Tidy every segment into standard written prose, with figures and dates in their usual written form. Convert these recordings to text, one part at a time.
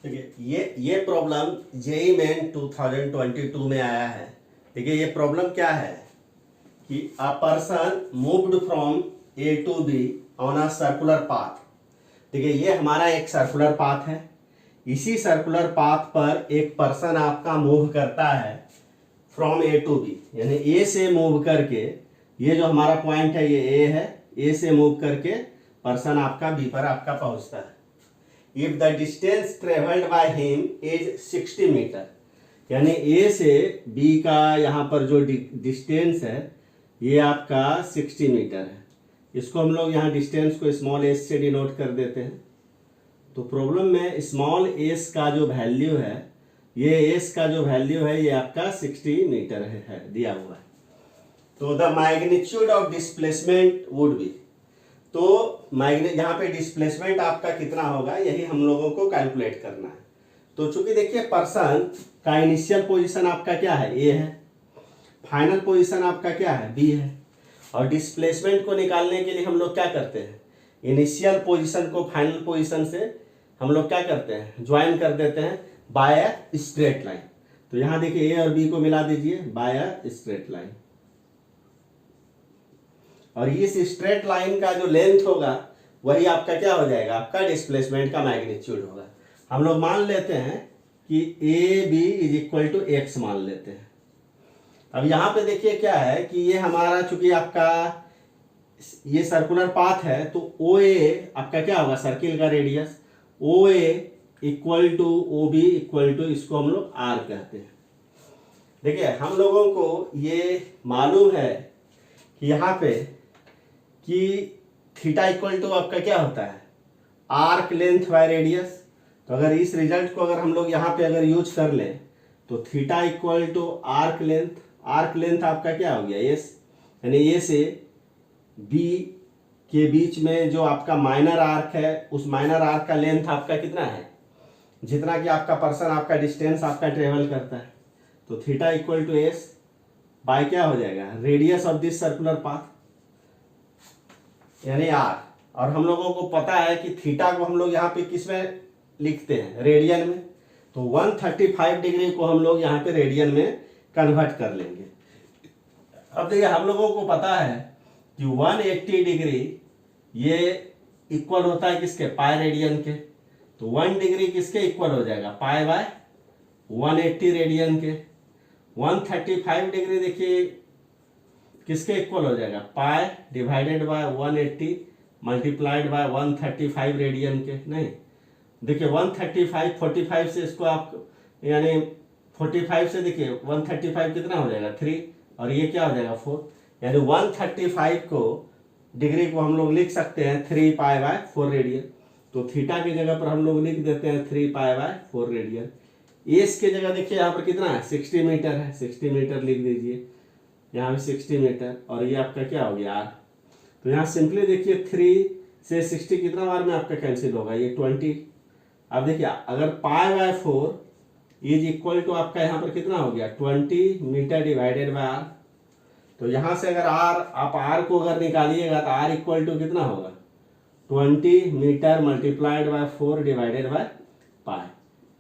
देखिए ये problem JEE main 2022 में आया है। देखिए ये प्रॉब्लम क्या है कि a person moved from A to B on a circular path. देखिए ये हमारा एक सर्कुलर पाथ है। इसी सर्कुलर पाथ पर एक पर्सन आपका मूव करता है फ्रॉम ए टू बी, यानी ए से मूव करके, ये जो हमारा पॉइंट है ये ए है, ए से मूव करके पर्सन आपका बी पर आपका पहुंचता है। If the distance travelled by him is 60 metre, यानी ए से बी का यहाँ पर जो डिस्टेंस है ये आपका 60 मीटर है। इसको हम लोग यहाँ डिस्टेंस को स्मॉल एस से डिनोट कर देते हैं। तो प्रॉब्लम में स्मॉल एस का जो वैल्यू है, ये एस का जो वैल्यू है ये आपका 60 मीटर है दिया हुआ है। तो the magnitude of displacement would be, तो यहाँ पे डिस्प्लेसमेंट आपका कितना होगा यही हम लोगों को कैलकुलेट करना है। तो चूंकि देखिए पर्सन का इनिशियल पोजीशन आपका क्या है, ए है, फाइनल पोजीशन आपका क्या है, बी है, और डिस्प्लेसमेंट को निकालने के लिए हम लोग क्या करते हैं, इनिशियल पोजीशन को फाइनल पोजीशन से हम लोग क्या करते हैं, ज्वाइन कर देते हैं बाय अ स्ट्रेट लाइन। तो यहाँ देखिए ए और बी को मिला दीजिए बाय अ स्ट्रेट लाइन, और इस स्ट्रेट लाइन का जो लेंथ होगा वही आपका क्या हो जाएगा, आपका डिस्प्लेसमेंट का मैग्नीट्यूड होगा। हम लोग मान लेते हैं कि A B is equal to x मान लेते हैं। अब यहाँ पे देखिए क्या है कि ये हमारा चूंकि आपका ये सर्कुलर पाथ है, तो ओ ए आपका क्या होगा, सर्किल का radius, O A equal to O B equal to, इसको हम लोग आर कहते हैं। देखिए हम लोगों को ये मालूम है कि यहाँ पे कि थीटा इक्वल टू आपका क्या होता है, आर्क लेंथ बाय रेडियस। तो अगर इस रिजल्ट को अगर हम लोग यहाँ पे अगर यूज कर लें तो theta equal to arc length, arc length आपका क्या हो गया, एस, यानी ए से बी के बीच में जो आपका माइनर आर्क है उस माइनर आर्क का लेंथ आपका कितना है, जितना कि आपका पर्सन आपका डिस्टेंस आपका ट्रेवल करता है। तो theta equal to S by क्या हो जाएगा, radius of this circular path यानी आर। और हम लोगों को पता है कि थीटा को हम लोग यहाँ पे किस में लिखते हैं, रेडियन में। तो 135 डिग्री को हम लोग यहाँ पे रेडियन में कन्वर्ट कर लेंगे। अब देखिए हम लोगों को पता है कि 180 डिग्री ये इक्वल होता है किसके, पाई रेडियन के। तो 1 डिग्री किसके इक्वल हो जाएगा, पाई बाय 180 रेडियन के। 135 डिग्री देखिए किसके इक्वल हो जाएगा, पाई divided by 180 multiplied by 135 radian के। नहीं देखिए 135 45 से इसको आप यानी 45 से देखिए 135 कितना हो जाएगा 3, और ये क्या हो जाएगा 4, यानी 135 को डिग्री को हम लोग लिख सकते हैं 3 पाई बाय 4 रेडियन। तो थीटा की जगह पर हम लोग लिख देते हैं 3 पाई बाय 4 रेडियन। एस के जगह देखिए यहाँ पर कितना है, 60 मीटर है, 60 मीटर लिख दीजिए यहाँ पे 60 मीटर, और ये आपका क्या हो गया आर। तो यहाँ सिंपली देखिए 3 से 60 कितना बार में आपका कैंसिल होगा, ये 20। अब देखिए अगर pi by 4 is equal to आपका यहाँ पर कितना हो गया 20 मीटर डिवाइडेड बाय आर। तो यहाँ से अगर आर, आप आर को अगर निकालिएगा तो आर इक्वल टू कितना होगा 20 metre multiplied by 4 divided by pi,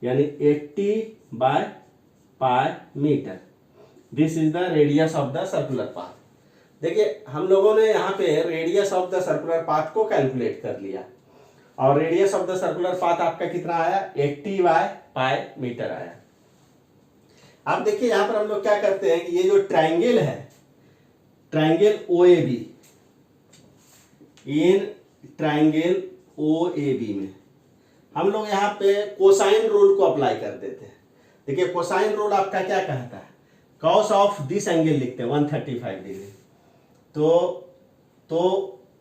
यानी 80 by pi metre. This is the radius of the circular path. देखिए हम लोगों ने यहाँ पे radius of the circular path को कैलकुलेट कर लिया, और radius of the circular path आपका कितना आया, 80 बाय पाई मीटर आया। अब देखिए यहाँ पर हम लोग क्या करते हैं कि ये जो ट्राइंगल है, ट्राइंगल ओ ए बी, इन ट्राइंगल ओ ए बी में हम लोग यहाँ पे कोसाइन रूल को अप्लाई कर देते हैं। देखिए कोसाइन रूल आपका क्या कहता है, कॉस ऑफ दिस एंगल लिखते हैं 135 डिग्री। तो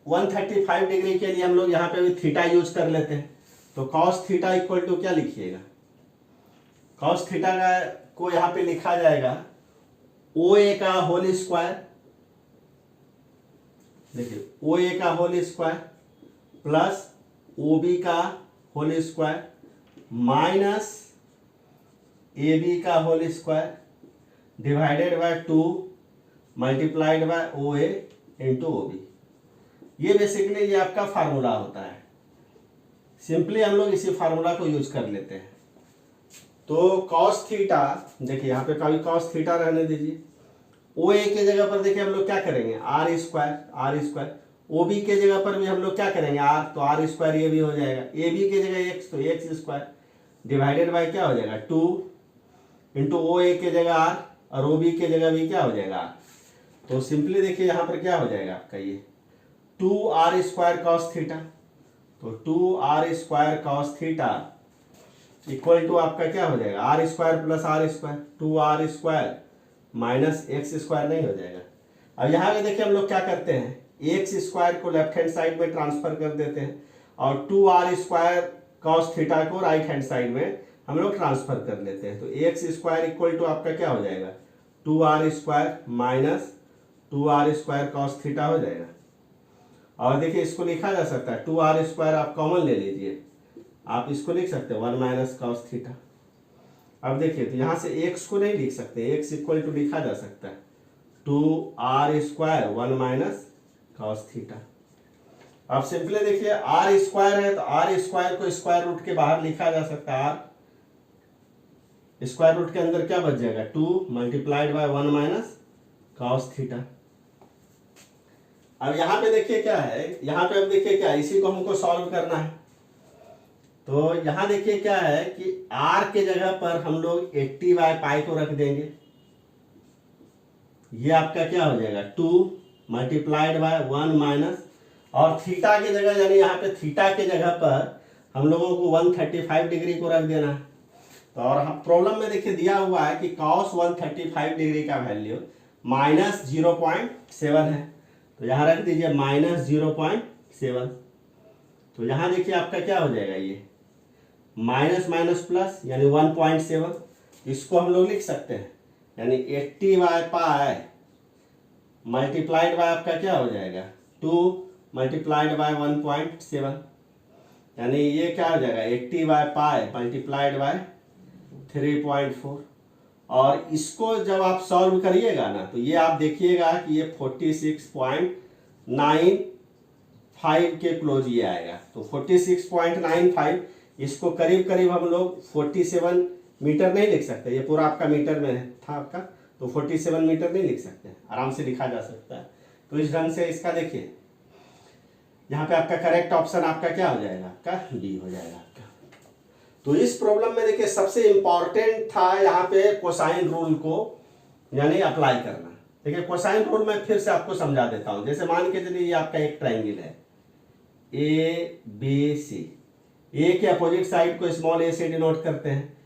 135 डिग्री के लिए हम लोग यहाँ पे भी थीटा यूज कर लेते हैं। तो कॉस थीटा इक्वल टू क्या लिखिएगा, कॉस थीटा का को यहाँ पे लिखा जाएगा ओ ए का होल स्क्वायर, देखिए ओ ए का whole square plus O B का whole square minus A B का whole square divided by 2 multiplied by O A into O B. ये बेसिकली ये आपका फार्मूला होता है। सिंपली हम लोग इसी फार्मूला को यूज कर लेते हैं। तो कॉस थीटा, देखिए यहाँ पे कभी कॉस थीटा रहने दीजिए, ओ ए के जगह पर देखिए हम लोग क्या करेंगे आर स्क्वायर, ओ बी के जगह पर भी हम लोग क्या करेंगे आर, तो आर स्क्वायर ये भी हो जाएगा, ए बी के जगह एक्स तो एक्स स्क्वायर डिवाइडेड बाई क्या हो जाएगा 2 इंटू ओ ए के जगह आर और ओ बी के जगह भी क्या हो जाएगा आर। तो सिंपली देखिए यहाँ पर क्या हो जाएगा आपका ये 2r स्क्वायर कॉस थीटा, तो 2r square cos theta equal to आपका क्या हो जाएगा R square plus R square, 2r square minus x square नहीं हो जाएगा। अब यहाँ पे देखिए हम लोग क्या करते हैं, एक्स स्क्वायर को लेफ्ट हैंड साइड में ट्रांसफर कर देते हैं और 2r स्क्वायर कॉस थीटा को राइट हैंड साइड में हम लोग ट्रांसफर कर लेते हैं। तो एक्स स्क्वायर इक्वल टू आपका क्या हो जाएगा 2r square minus 2r square cos theta हो जाएगा। और देखिए इसको लिखा जा सकता है 2r स्क्वायर आप कॉमन ले लीजिए, आप इसको लिख सकते हैं 1 माइनस कॉस थीटा। अब देखिए तो यहाँ से x को नहीं लिख सकते, x इक्वल टू लिखा जा सकता है 2r square 1 minus cos theta. अब सिंपली देखिए r स्क्वायर है तो r स्क्वायर को स्क्वायर रूट के बाहर लिखा जा सकता है, r स्क्वायर रूट के अंदर क्या बच जाएगा 2 multiplied bye 1 minus cos theta. अब यहाँ पे देखिए क्या है, यहाँ पे अब देखिए क्या है, इसी को हमको सॉल्व करना है। तो यहाँ देखिए क्या है कि r के जगह पर हम लोग 80 बाय पाई को रख देंगे, ये आपका क्या हो जाएगा 2 मल्टीप्लाइड बाय 1 माइनस, और थीटा के जगह यानी यहाँ पे थीटा के जगह पर हम लोगों को 135 डिग्री को रख देना है। तो और प्रॉब्लम में देखिए दिया हुआ है कि कॉस 135 डिग्री का वैल्यू माइनस 0.7 है, तो यहाँ रख दीजिए माइनस 0.7। तो यहाँ देखिए आपका क्या हो जाएगा ये माइनस माइनस प्लस यानी 1.7, इसको हम लोग लिख सकते हैं यानी 80 बाय पाई मल्टीप्लाइड बाय आपका क्या हो जाएगा 2 मल्टीप्लाइड बाय 1.7, यानी ये क्या हो जाएगा 80 बाय पाई मल्टीप्लाइड बाय 3.4। और इसको जब आप सॉल्व करिएगा ना तो ये आप देखिएगा कि ये 46.95 के क्लोज ये आएगा। तो 46.95 इसको करीब करीब हम लोग 47 मीटर नहीं लिख सकते, ये पूरा आपका मीटर में था आपका, तो 47 मीटर नहीं लिख सकते, आराम से लिखा जा सकता है। तो इस ढंग से इसका देखिए यहाँ पे आपका करेक्ट ऑप्शन आपका क्या हो जाएगा आपका बी हो जाएगा आपका। तो इस प्रॉब्लम में देखिए सबसे इंपॉर्टेंट था यहाँ पे कोसाइन रूल को यानी अप्लाई करना। देखिए कोसाइन रूल मैं फिर से आपको समझा देता हूँ। जैसे मान के चलिए ये आपका एक ट्राइंगल है ए बी सी, ए के अपोजिट साइड को स्मॉल ए से डिनोट करते हैं,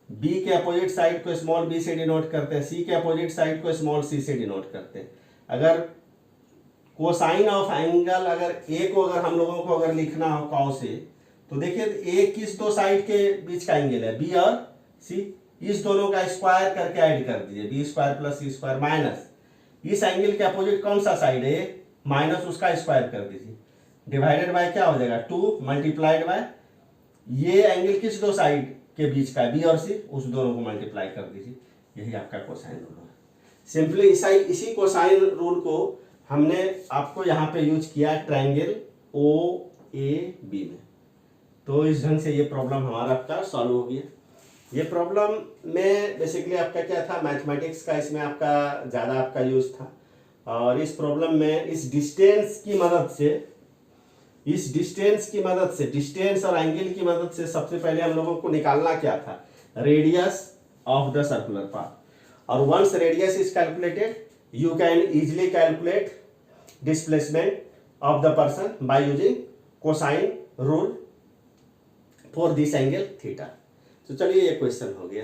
बी के अपोजिट साइड को स्मॉल बी से डिनोट करते हैं, सी के अपोजिट साइड को स्मॉल सी से डिनोट करते हैं। अगर कोसाइन ऑफ एंगल अगर ए को अगर हम लोगों को अगर लिखना हो कॉस ए, तो देखिए ए किस दो साइड के बीच का एंगल है बी और सी, इस दोनों का स्क्वायर करके ऐड कर दीजिए बी स्क्वायर प्लस सी स्क्वायर माइनस इस एंगल के अपोजिट कौन सा साइड है माइनस उसका स्क्वायर कर दीजिए डिवाइडेड बाय क्या हो जाएगा 2 मल्टीप्लाइड बाय ये एंगल किस दो साइड के बीच का है बी और सी, उस दोनों को मल्टीप्लाई कर दीजिए, यही आपका कोसाइन रूल है। सिंपली इसी कोसाइन रूल को हमने आपको यहाँ पे यूज किया ट्रायंगल ओ ए बी में। तो इस ढंग से ये प्रॉब्लम हमारा आपका सॉल्व हो गया। ये प्रॉब्लम में बेसिकली आपका क्या था मैथमेटिक्स का इसमें आपका ज़्यादा आपका यूज था, और इस प्रॉब्लम में इस डिस्टेंस और एंगल की मदद से सबसे पहले हम लोगों को निकालना क्या था radius of the circular path. और once radius is calculated you can easily calculate displacement of the person by using cosine rule for this angle theta. तो चलिए ये क्वेश्चन हो गया।